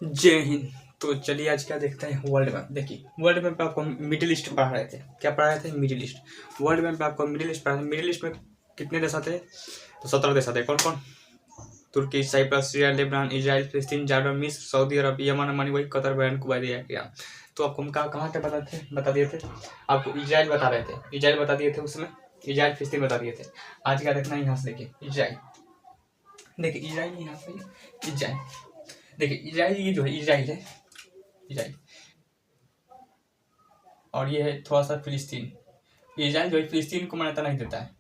जय हिंद। तो चलिए आज क्या देखते हैं, वर्ल्ड मैप। देखिए वर्ल्ड मैप पे आपको मिडिल ईस्ट पढ़ा रहे थे। क्या पढ़ा रहे थे? Middle east. वर्ल्ड मैप पे आपको मिडिल ईस्ट पढ़ा। मिडिल ईस्ट में कितने देश आते हैं? तो 17 देश आते हैं। कौन कौन? तुर्की, साइप्रस, सीरिया, लेबनान, इजराइल, फिलिस्तीन, जॉर्डन, मिस्र, सऊदी अरब, यमन, ओमान, वही कतर, बहरीन, कुवैत, ईरान। तो आपको हम कहाँ पे बता दिए थे? आपको इजराइल बता रहे थे। इजराइल बता दिए थे उसमें। इजराइल, फिलिस्तीन बता दिए थे। आज क्या देखना है यहाँ से? देखिए इजराइल। देखिए इजराइल यहाँ पे, इजराइल। देखिए इजराइल, ये जो है इजराइल है, इजराइल। और ये है थोड़ा सा फिलिस्तीन। इजराइल जो है फिलिस्तीन को मान्यता नहीं देता है।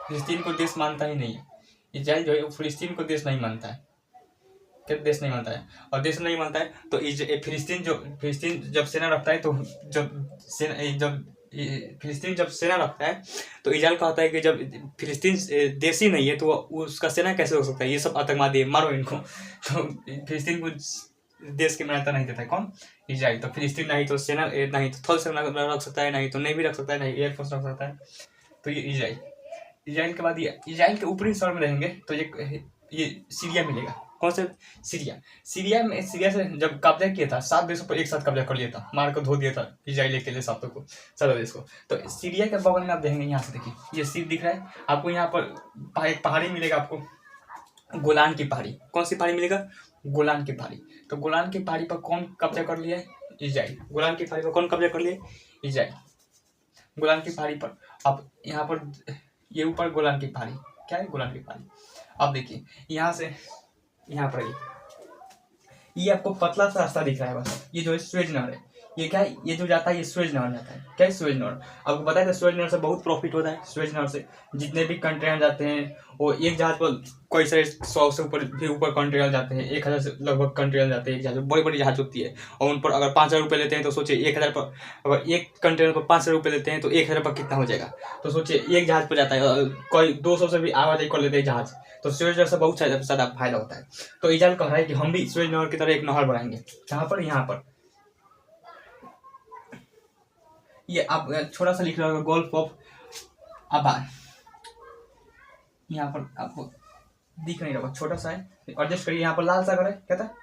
फिलिस्तीन को देश मानता ही नहीं है। इजराइल जो है फिलिस्तीन को देश नहीं मानता है। क्या देश नहीं मानता है? और देश नहीं मानता है तो फिलिस्तीन जब सेना रखता है, तो फिलिस्तीन जब सेना रखता है तो इजराइल कहता है कि जब फिलिस्तीन देश ही नहीं है तो उसका सेना कैसे हो सकता है? ये सब आतंकवादी है, मारो इनको। तो फिलिस्तीन को देश की मान्यता नहीं देता है। कौन? इजराइल। तो फिलिस्तीन नहीं तो सेना, नहीं तो थल सेना रख सकता है, नहीं तो नेवी रख सकता है, नहीं एयरफोर्स रख सकता है। तो ये इजराइल। इजराइल के बाद ये इजराइल के ऊपरी शहर में रहेंगे तो ये सीरिया मिलेगा। कौन सा? सीरिया। सीरिया से जब कब्जा किया था, 7 देशों पर एक साथ कब्जा कर लिया था, मार कर धो दिया था इजराइल अकेले 7 देश को। तो सीरिया के बगल में आप देखेंगे, यहाँ से देखिए ये सीर दिख रहा है आपको। यहाँ पर एक पहाड़ी मिलेगा आपको, गोलान की पहाड़ी। कौन सी पहाड़ी मिलेगा? गोलान की पहाड़ी। तो गोलान की पहाड़ी पर कौन कब्जा कर लिया है? इजराइल। गोलान की पहाड़ी पर कौन कब्जा कर लिया? इजराइल। गोलान की पहाड़ी पर अब यहाँ पर ये ऊपर गोलान की पहाड़ी, क्या है? गोलान की पहाड़ी। अब देखिए यहाँ से यहाँ पर ये आपको पतला सा रास्ता दिख रहा है बस। ये जो है स्वेज नहर है। ये क्या है? ये जो जाता है ये स्वेज नहर जाता है। क्या है? स्वेज नहर। आपको पता है स्वेज नहर से बहुत प्रॉफिट होता है। स्वेज नहर से जितने भी कंटेनर जाते हैं, वो एक जहाज पर कई सारे 100 से ऊपर भी ऊपर कंटेनर जाते हैं। 1000 से लगभग कंटेनर जाते हैं एक जहाज में। बड़ी बड़ी जहाज होती है और उन पर अगर 5000 रुपये लेते हैं तो सोचिए 1000 पर, अगर एक कंटेनर पर 5000 रुपये लेते हैं तो 1000 पर कितना हो जाएगा? तो सोचिए एक जहाज पर जाता है, कोई 200 से भी आवाजाही कर लेते हैं जहाज। तो स्वेज नहर से बहुत ज़्यादा फायदा होता है। तो इजराइल कह रहा है कि हम भी स्वेज नहर की तरह एक नहर बनाएंगे। जहाँ पर? यहाँ पर ये आप छोटा सा लिख रहा होगा, गोल्फ ऑफ अबान। यहाँ पर आपको दिख नहीं रहा, छोटा सा है, एडजस्ट करिए। यहाँ पर लाल सागर है, क्या था?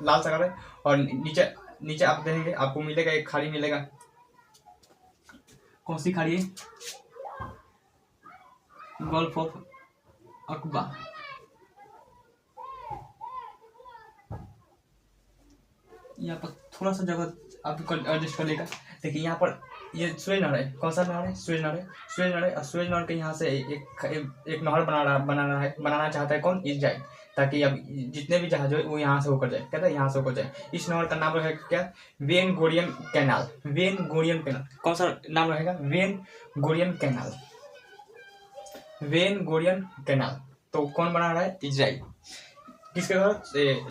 लाल सागर है। और नीचे नीचे आप देखेंगे आपको मिलेगा एक खाड़ी मिलेगा। कौन सी खाड़ी है? Gulf of Aqaba. यहाँ पर थोड़ा सा जगह आपको एडजस्ट कर लेगा। देखिए यहाँ पर ये स्वेज नहर है। कौन सा नहर है? स्वेज नहर है। स्वेज नहर है। स्वेज नहर के यहाँ से एक नहर बनाना चाहता है। कौन? इजराइल। ताकि अब जितने भी जहाज हो वो यहाँ से होकर जाए। कहता है यहाँ से होकर जाए। इस नहर का नाम रहेगा क्या? Ben Gurion canal. Ben Gurion canal. कौन सा नाम रहेगा? Ben Gurion canal. Ben Gurion canal. तो कौन बना रहा है? इजराइल। किसके तरफ?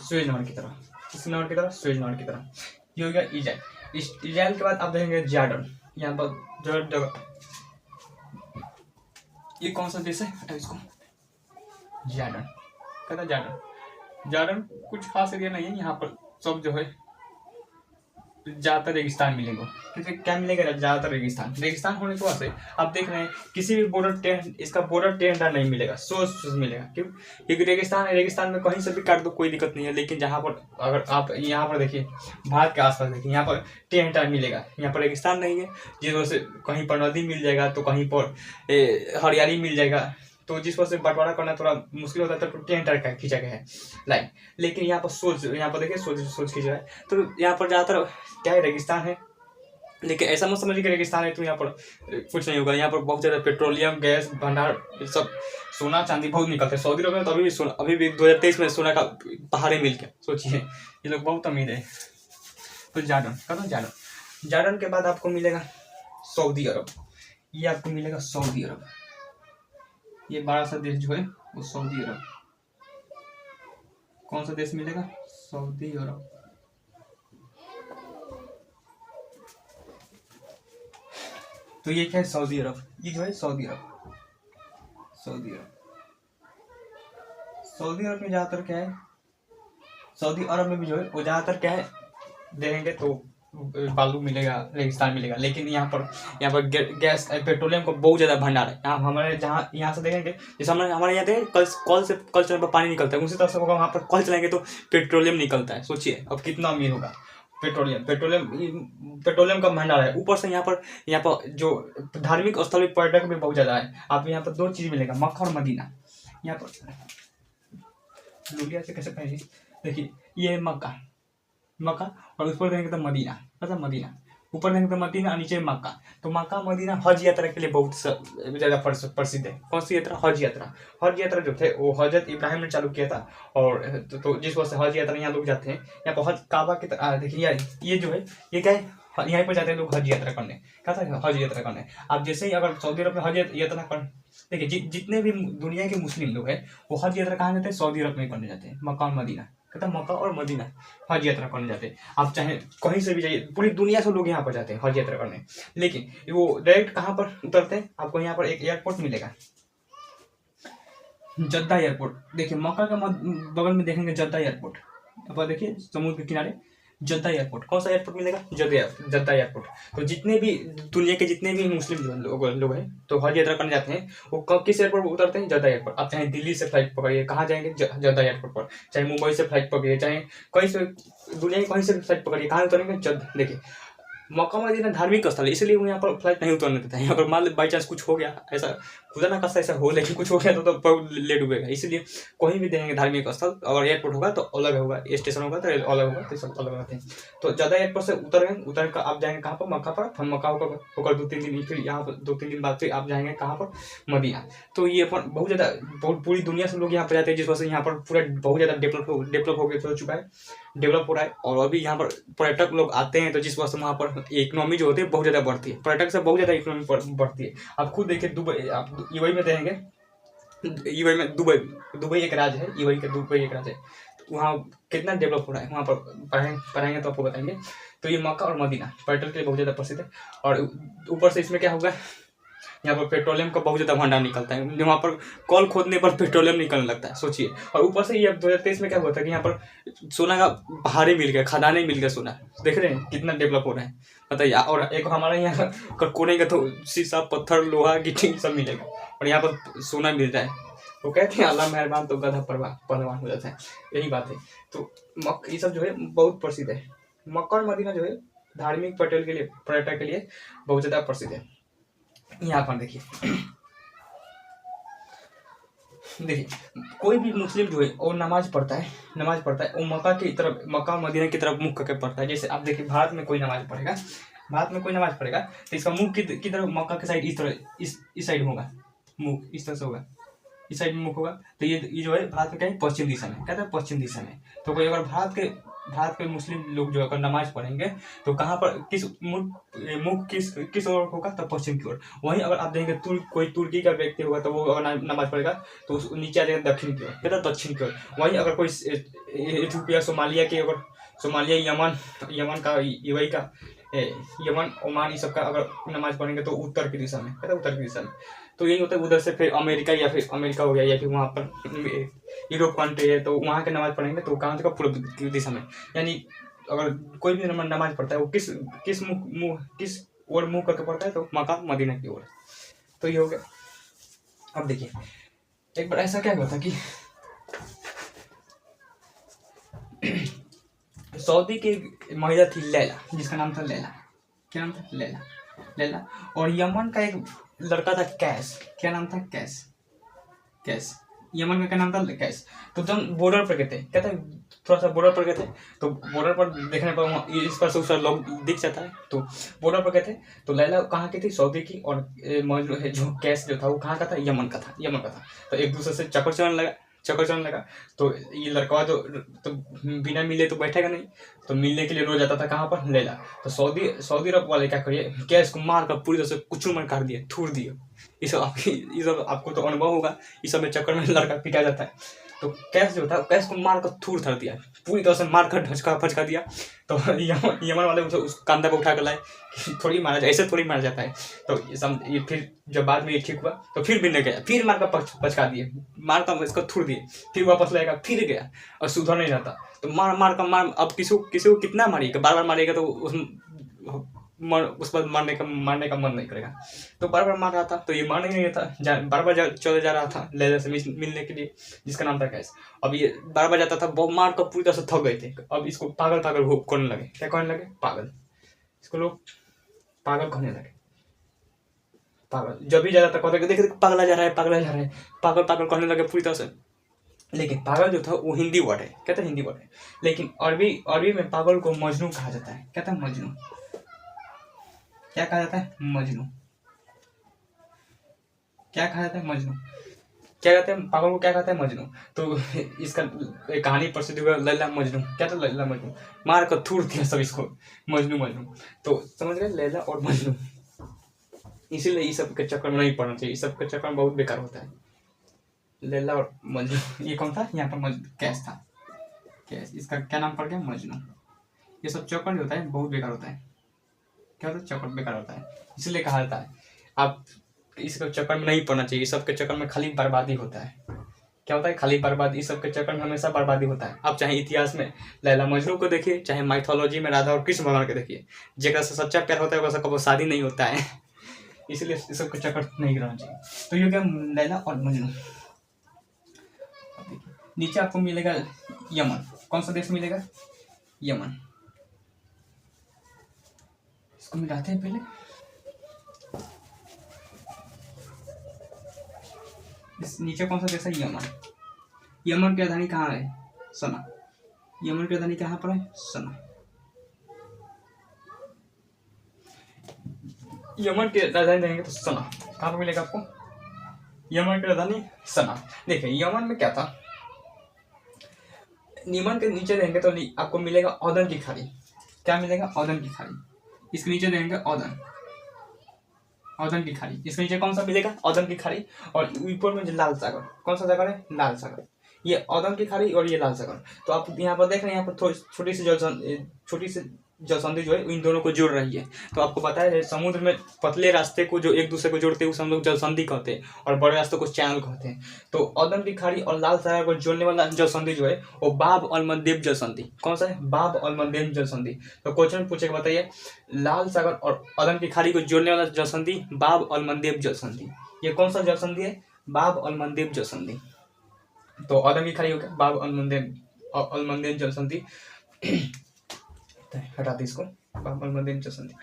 स्वेज नहर की तरफ। किस नहर की तरफ? स्वेज नहर की तरफ। ये हो गया इजराइल। इजराइल के बाद आप देखेंगे जॉर्डन। यहाँ पर जगह, ये कौन सा देश है? इसको जॉर्डन कहता है। जॉर्डन। जॉर्डन कुछ खास एरिया नहीं है। यहाँ पर सब जो है ज्यादातर रेगिस्तान मिलेगा। क्योंकि क्या मिलेगा? ज्यादातर रेगिस्तान। रेगिस्तान होने की वजह से आप देख रहे हैं किसी भी इसका बॉर्डर 10 नहीं मिलेगा, सोच मिलेगा। क्यों? क्योंकि रेगिस्तान है। रेगिस्तान में कहीं से भी काट दो कोई दिक्कत नहीं है। लेकिन जहाँ पर अगर आप यहाँ पर देखिए, भारत के आसपास देखिए, यहाँ पर 10 मिलेगा। यहाँ पर रेगिस्तान नहीं है, जिस वजह से कहीं पर नदी मिल जाएगा तो कहीं पर हरियाली मिल जाएगा। तो जिस वजह से बंटवारा करना थोड़ा मुश्किल होता है। तो 10 का खींचा गया है लाइन। लेकिन यहाँ पर यहाँ पर देखिए सोच खींच रहा है। तो यहाँ पर ज़्यादातर क्या है? रेगिस्तान है। लेकिन ऐसा मत समझिए कि रेगिस्तान है तो यहाँ पर कुछ नहीं होगा। यहाँ पर बहुत ज़्यादा पेट्रोलियम, गैस भंडार, सब सोना चांदी बहुत निकलते हैं। सऊदी अरब में तो अभी भी 2023 में सोना का पहाड़े मिल गया। सोचिए ये लोग बहुत अमीर है। तो जॉर्डन का, तो जॉर्डन के बाद आपको मिलेगा सऊदी अरब। ये आपको मिलेगा सऊदी अरब। ये बड़ा सा देश जो है वो सऊदी अरब। कौन सा देश मिलेगा? सऊदी अरब। तो ये क्या है? सऊदी अरब। ये जो है सऊदी अरब। सऊदी अरब। सऊदी अरब में ज़्यादातर क्या है? सऊदी अरब में भी जो है वो ज़्यादातर क्या है देखेंगे तो बालू मिलेगा, रेगिस्तान मिलेगा, लेकिन यहाँ पर गैस पेट्रोलियम का बहुत ज़्यादा भंडार है। यहाँ हमारे जहाँ यहाँ से देखेंगे, जैसे हमारे यहाँ देखें कल चलने पर पानी निकलता है, उसी तरह से होगा वहाँ पर कल चलाएंगे तो पेट्रोलियम निकलता है। सोचिए अब कितना अमीर होगा। पेट्रोलियम का भंडार है। ऊपर से यहाँ पर जो धार्मिक स्थल पर्यटक भी बहुत ज़्यादा है। आप यहाँ पर 2 चीज़ मिलेगा, मक्का और मदीना। यहाँ पर लुलिया से कैसे पहले देखिए, ये है मक्का और उस पर देखेंगे तो मदीना, मतलब मदीना ऊपर देखेंगे तो मदीना और नीचे मक्का। तो मक्का मदीना हज यात्रा के लिए बहुत ज़्यादा प्रसिद्ध है। कौन सी यात्रा? हज यात्रा जो थे वो हजरत इब्राहिम ने चालू किया था। और तो जिस वजह से हज यात्रा यहाँ लोग जाते हैं। यहाँ पर हज काबा की देखिए यार, ये जो है ये क्या है, यहाँ पर जाते हैं लोग हज यात्रा करने। क्या था? हज यात्रा करने। आप जैसे ही अगर सऊदी अरब में हज यात्रा कर, देखिए जितने भी दुनिया के मुस्लिम लोग हैं वो हज यात्रा कहाँ जाते हैं? सऊदी अरब में करने जाते हैं, मक्का और मदीना। कहता मक्का और मदीना हज यात्रा करने जाते हैं। आप चाहे कहीं से भी जाइए, पूरी दुनिया से लोग यहाँ पर जाते हैं हज यात्रा करने। लेकिन वो डायरेक्ट कहाँ पर उतरते हैं? आपको यहाँ पर एक एयरपोर्ट मिलेगा, जद्दा एयरपोर्ट। देखिए मक्का का बगल में देखेंगे जद्दा एयरपोर्ट। अब देखिए समुद्र के किनारे जद्दा एयरपोर्ट। कौन सा एयरपोर्ट मिलेगा? जद्दा एयरपोर्ट। तो जितने भी दुनिया के जितने भी मुस्लिम लोग हैं तो हज यात्रा करने जाते हैं, वो किस एयरपोर्ट पर उतरते हैं? जद्दा एयरपोर्ट। आप चाहे दिल्ली से फ्लाइट पकड़िए, कहाँ जाएंगे? जद्दा एयरपोर्ट पर। चाहे मुंबई से फ्लाइट पकड़िए, चाहे कहीं से दुनिया के कहीं से भी फ्लाइट पकड़िए, कहाँ उतरेंगे? जद्दा। देखिए मक्का मदीना धार्मिक स्थल है, इसलिए वो यहाँ पर फ्लाइट नहीं उतरने देता है। यहाँ पर मान लो बाई चांस कुछ हो गया, ऐसा खुदा ना खास्ता ऐसा हो, लेकिन कुछ हो गया तो ले डूबेगा। इसलिए कहीं भी देंगे धार्मिक स्थल, अगर एयरपोर्ट होगा तो अलग होगा, स्टेशन होगा तो अलग होगा, तो सब अलग रहते हैं। तो ज़्यादा एयरपोर्ट से उतर कर आप जाएंगे कहाँ पर? मक्का पर। फिर मक्का होकर 2-3 दिन, फिर यहाँ पर 2-3 दिन बाद फिर आप जाएंगे कहाँ पर? मदीना। तो ये अपन बहुत ज़्यादा पूरी दुनिया से लोग यहाँ पर जाते हैं, जिस वजह से यहाँ पर पूरा बहुत ज़्यादा डेवलप हो चुका है, डेवलप हो रहा है। और अभी यहाँ पर पर्यटक लोग आते हैं, तो जिस वजह से वहाँ पर इकोनॉमी जो होती है बहुत ज़्यादा बढ़ती है। पर्यटक से बहुत ज़्यादा इकोनॉमी बढ़ती है। आप खुद देखिए दुबई, आप यूएई में देखेंगे, यूएई में दुबई एक राज्य है, यूएई का दुबई एक राज्य है। तो वहाँ कितना डेवलप हो रहा है, वहाँ पर पढ़ाएंगे तो आपको बताएंगे। तो ये मक्का और मदीना पर्यटन के लिए बहुत ज़्यादा प्रसिद्ध है। और ऊपर से इसमें क्या होगा, यहाँ पर पेट्रोलियम का बहुत ज़्यादा भंडार निकलता है। वहाँ पर कॉल खोदने पर पेट्रोलियम निकलने लगता है, सोचिए। और ऊपर से ये 2023 में क्या हुआ था कि यहाँ पर सोना का पहाड़ी मिल गया, खदानें मिल गया सोना। देख रहे हैं कितना डेवलप हो रहा है, बताइए। और एक हमारे यहाँ कोने का तो शीशा, पत्थर, लोहा, गिट्टी सब मिलेगा, और यहाँ पर सोना मिल जाए। वो कहते हैं अल्लाह मेहरबान तो गधा पहलवान हो जाता है, यही बात है। तो ये सब जो है बहुत प्रसिद्ध है। मक्का और मदीना जो है धार्मिक पर्यटक के लिए बहुत ज़्यादा प्रसिद्ध है। यहाँ पर देखिए कोई भी मुस्लिम जो है वो नमाज पढ़ता है, वो मक्का मदीना की तरफ मुख करके पढ़ता है। जैसे आप देखिए भारत में कोई नमाज पढ़ेगा तो इसका मुख की तरफ मक्का के साइड इस साइड होगा, मुख इस तरह से होगा, इस साइड में मुख होगा। तो ये जो है भारत में क्या है? पश्चिम दिशा में, कहते हैं पश्चिम दिशा में। तो कोई अगर भारत के मुस्लिम लोग जो अगर नमाज पढ़ेंगे तो कहाँ पर मुख किस ओर होगा? तो पश्चिम की ओर। वहीं अगर आप देखेंगे कोई तुर्की का व्यक्ति होगा तो वो अगर नमाज पढ़ेगा तो नीचे आ जाएगा दक्षिण की ओर, कहता है दक्षिण की ओर। वहीं अगर कोई इथियोपिया, सोमालिया, यमन का, यूएई का, यमन, ओमान, ये सब का अगर नमाज पढ़ेंगे तो उत्तर की दिशा में, कहता है उत्तर की दिशा में। तो यही होता है। उधर से फिर अमेरिका हो गया, या फिर वहाँ पर यूरोप कंट्री है तो वहाँ के नमाज पढ़ेंगे तो कहाँ से? पूर्व की दिशा में। यानी अगर कोई भी नमाज पढ़ता है वो किस ओर मुँह करके पढ़ता है? तो मक्का मदीना की ओर। तो ये हो गया। अब देखिए एक बार ऐसा क्या हुआ था कि सऊदी की महिला थी लैला, जिसका नाम था लैला। क्या नाम था? लैला। और यमन का एक लड़का था कैस। क्या नाम था? कैस। यमन का क्या नाम था? कैस। तो जब बॉर्डर पर गए थे, कहते हैं थोड़ा सा बॉर्डर पर गए थे, तो बॉर्डर पर देखने पर इस पर से उस लोग दिख जाता है। तो बॉर्डर पर गए थे तो लैला कहाँ की थी? सऊदी की। और जो कैस जो था वो कहाँ का था? यमन का था। तो एक दूसरे से चक्कर चलने लगा। तो ये लड़का तो बिना मिले तो बैठेगा नहीं, तो मिलने के लिए रोज जाता था कहाँ पर? लैला। तो सऊदी अरब वाले क्या करिए, कैस को मार कर पूरी तरह से कुचल काट दिए, थूर दिए। ये सब आपको तो अनुभव होगा, इस सब में चक्कर में लड़का पिटा जाता है। तो कैस जो था, कैस को मार कर थर दिया, पूरी तरह से मार कर फचका दिया। तो यमन वाले उस कंधा पर उठा कर लाए, थोड़ी मारा जाए, ऐसे थोड़ी मारा जाता है। तो ये फिर जब बाद में ये ठीक हुआ तो फिर मिलने गया, फिर मार कर पचका दिए, मार कर इसको थूर दिए, फिर वापस लाएगा, फिर गया और सुधर नहीं जाता। तो मार अब किसी को कितना मारिएगा, बार बार मारिएगा तो उस पर मारने का मन नहीं करेगा। तो बार बार मार रहा था, तो ये मान ही नहीं था, बार बार चले जा रहा था लैला से मिलने के लिए, जिसका नाम था कैस। अब ये बार बार जाता था, बहुत मार कर पूरी तरह से थक गए थे। अब इसको पागल पागल करने लगे। क्या कहने लगे? पागल। इसको लोग पागल कहने लगे। पागल जब भी जाता था कहते देख पागला जा रहा है, पागला जा रहा है, पागल पागल कहने लगे पूरी तरह से। लेकिन पागल जो था वो हिंदी वर्ड है, कहते हैं हिंदी वर्ड है। लेकिन अरबी में पागल को मजनू कहा जाता है। कहता है मजनू। क्या कहा जाता है? मजनू। क्या कहा जाता है? मजनू। क्या कहते हैं पागल को? क्या कहता है? मजनू। तो इसका कहानी प्रसिद्ध हुआ लैला मजनू। क्या था? लैला मजनू। मार कर थूर दिया सब इसको, मजनू मजनू। तो समझ गए, लैला और मजनू। इसीलिए इस सब के चक्कर में नहीं पड़ना चाहिए, इस सब के चक्कर में बहुत बेकार होता है। लैला और मजनू, ये कौन था? यहाँ पर कैस था। कैस, इसका क्या नाम पड़ गया? मजनू। ये सब चक्कर जो होता है बहुत बेकार होता है। क्या होता है? चक्कर बेकार होता है। इसलिए कहा जाता है आप इस चक्कर में नहीं पड़ना चाहिए। इस सब के चक्कर में खाली बर्बादी होता है। क्या होता है? खाली बर्बादी। इस सब के चक्कर में हमेशा बर्बादी होता है। आप चाहे इतिहास में लैला मजनू को देखिए, चाहे माइथोलॉजी में राधा और कृष्ण भगवान को देखिए, जेकरा से सच्चा प्यार होता है वैसा कभी शादी नहीं होता है। इसलिए इस सब के चक्कर नहीं रहना चाहिए। तो ये क्या? लैला और मजनू। नीचे आपको मिलेगा यमन। कौन सा देश मिलेगा? यमन। इसको मिलाते हैं पहले। इस नीचे कौन सा देश है? यमन। यमन की राजधानी कहाँ है? सना। यमन की राजधानी कहाँ पर है? सना। यमन की राजधानी देंगे तो सना। कहाँ पर मिलेगा आपको? यमन की राजधानी सना। देखिए यमन में क्या था, यमन के नीचे देंगे तो आपको मिलेगा ओदन की खाड़ी। क्या मिलेगा? ओदन की खाड़ी। इसके नीचे देंगे ओदन, ओदन की खाड़ी। इसके नीचे कौन सा मिलेगा? ओदन की खाड़ी। और ऊपर में जो लाल सागर, कौन सा सागर है? लाल सागर। ये ओदन की खाड़ी और ये लाल सागर। तो आप यहाँ पर देख रहे हैं, यहाँ पर छोटी सी जलसंधि जो है इन दोनों को जोड़ रही है। तो आपको पता है समुद्र में पतले रास्ते को जो एक दूसरे को जोड़ते हैं उसे हम लोग जलसंधि कहते हैं, और बड़े रास्ते को चैनल कहते हैं। तो ओदन की खाड़ी और लाल सागर को जोड़ने वाला जलसंधि जो है वो बाब अल मंदेब जलसंधि। कौन सा है? बाब अल मंदेब जलसंधि। तो क्वेश्चन पूछेगा, बताइए लाल सागर और ओदन की खाड़ी को जोड़ने वाला जलसंधि बाब अल मंदेब जलसंधि। ये कौन सा जलसंधि है? बाब अल मंदेब जलसंधि। तो ओदन की खाड़ी हो गया बाब अल मंदेब जलसंधि। हटा दी इसको, बाब अल मंदेब जलसंधि।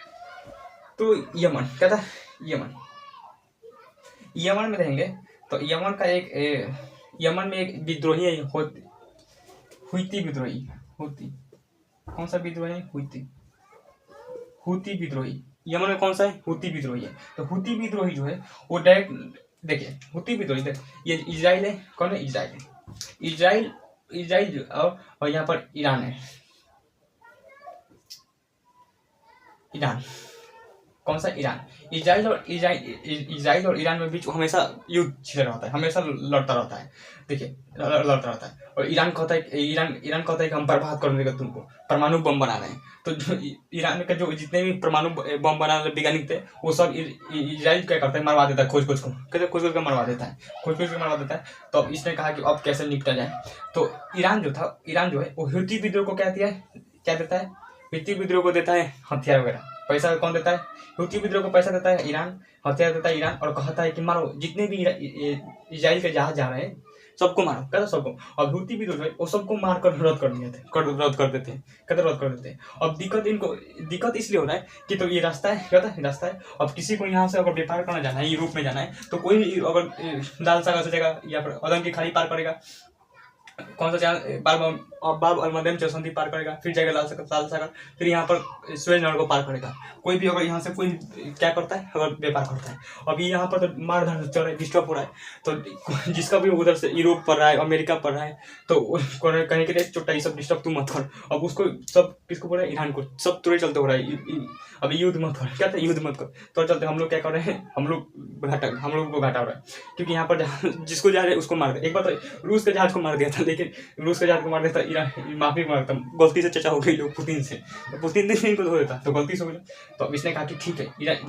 तो यमन क्या था? यमन में रहेंगे तो यमन का यमन में एक विद्रोही है, हुती विद्रोही। हुती। कौन सा विद्रोही है? हुती विद्रोही। यमन में कौन सा है? हुती विद्रोही है। तो हुती विद्रोही जो है वो डायरेक्ट देखिए, हुती विद्रोही ये इजराइल है। कौन है? इजराइल और यहाँ पर ईरान है। ईरान। कौन सा? ईरान। इजराइल और ईरान में बीच हमेशा युद्ध छिड़ रहा है, हमेशा लड़ता रहता है। देखिए लड़ता रहता है। और ईरान कहता है, ईरान कहता है कि हम बर्बाद कर देंगे तुमको, परमाणु बम बना रहे हैं। तो ईरान के जो जितने भी परमाणु बम बनाने वाले वैज्ञानिक थे वो सब इजराइल क्या करता है? मरवा देता है, खोज कर मरवा देता है। तो अब इसने कहा कि अब कैसे निपटा जाए। तो ईरान जो है वो हुती विद्रोह को क्या देता है? हुती विद्रोह को देता है हथियार वगैरह। पैसा कौन देता है? हुती विद्रोह को पैसा देता है ईरान, हथियार देता है ईरान, और कहता है कि मारो जितने भी इजराइल के जहाज जा रहे हैं सबको मारो। कहता सबको। अब हुती विद्रोह वो सबको मार कर रद्द कर देते हैं। अब दिक्कत इसलिए हो रहा है कि तो ये रास्ता है। अब किसी को यहाँ से अगर व्यापार करना जाना है, यूरोप में जाना है, तो कोई भी अगर लाल सागर से जाएगा या फिर ओदन की खाड़ी पार करेगा, कौन सा चैनल? बाब अल मंदेब जलसंधि पार करेगा, फिर जाएगा लाल सागर, फिर यहाँ पर सुएज नहर को पार करेगा। कोई भी अगर यहाँ से कोई क्या करता है, अगर व्यापार करता है, अभी यहाँ पर तो मारधाड़ चल रहा है, डिस्टर्ब हो रहा है। तो जिसका भी उधर से यूरोप पढ़ रहा है, अमेरिका पढ़ रहा है, तो कहीं के लिए चुट्टा ये सब डिस्टर्ब तू मत कर। अब उसको सब किसको बोल रहा है? ईरान को। सब तुरंत चलते हो रहा है अभी युद्ध मत कर। क्या था? युद्ध मत कर। तो चलते हम लोग क्या कर रहे हैं? हम लोग को घाटा हो रहा है, क्योंकि यहाँ पर जिसको जा रहे हैं उसको मार दे। एक बार तो रूस के जहाज को मार दिया था, लेकिन रूस के जहाज को मार देता ईरान माफी मांगता, गलती से चचा हो गई लोग पुतिन से, पुतिन ने इनको धो देता, तो गलती से हो गया। तो अब इसने कहा कि ठीक है,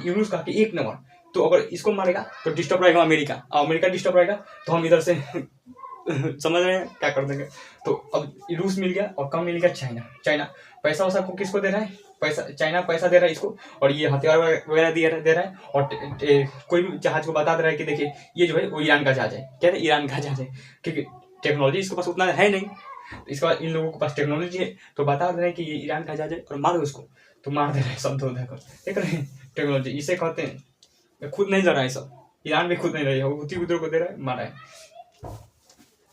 रूस कहा कि 1 नंबर, तो अगर इसको मारेगा तो डिस्टर्ब रहेगा अमेरिका डिस्टर्ब रहेगा, तो हम इधर से समझ रहे हैं क्या कर देंगे। तो अब रूस मिल गया और कम मिल गया चाइना पैसा वैसा को किसको दे रहा है, पैसा चाइना पैसा दे रहा है इसको, और ये हथियार वगैरह दे रहा है, और कोई भी जहाज को बता दे रहा है कि देखिए ये जो है वो ईरान का जहाज है, क्या है ईरान का जहाज है, क्योंकि टेक्नोलॉजी इसके पास उतना है नहीं। इसके बाद इन लोगों के पास टेक्नोलॉजी है तो बता दे रहे हैं कि ये ईरान का जहाज है और मारो उसको, तो मार दे रहे हैं सब धो देकर, देख रहे हैं टेक्नोलॉजी इसे कहते हैं। खुद नहीं लड़ रहा है सब, ईरान भी खुद नहीं लड़ रहा है, हुती को दे रहा है, मारा है,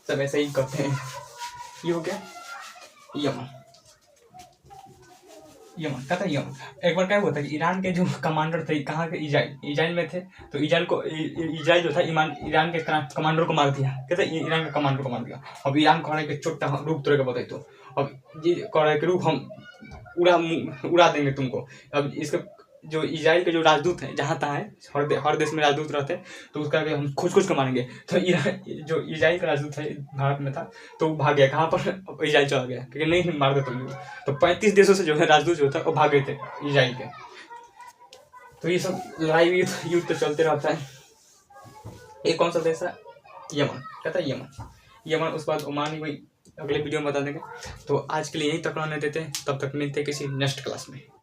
सब ऐसे ही करते हैं। ये हो गया यमन कहता है यमन। एक बार क्या हुआ था कि ईरान के जो कमांडर थे कहाँ के, इजराइल में थे, तो इजराइल जो था ईरान के कमांडर को मार दिया, कहते ईरान के कमांडर को मार दिया। अब ईरान कह रहे कि छोटा रूप तुरे के बताई, तो अब ये कह रहे कि रूप हम उड़ा देंगे तुमको। अब इसके जो इजराइल के जो राजदूत हैं जहाँ तहाँ है, हर देश में राजदूत रहते हैं, तो उसका हम खोज के मारेंगे। तो जो इजराइल का राजदूत है भारत में था, तो वो भाग गया, कहाँ पर इजराइल चला गया, क्योंकि नहीं मार दे तुम। तो 35 देशों से जो है राजदूत जो था वो भाग गए थे इजराइल के। तो ये सब लड़ाई युद्ध तो चलते रहता है। एक कौन सा देश है, यमन, कहता है यमन। उसके बाद ओमान ही, वही अगले वीडियो में बता देंगे। तो आज के लिए यहीं तक रहने देते हैं, तब तक मिलते हैं किसी नेक्स्ट क्लास में।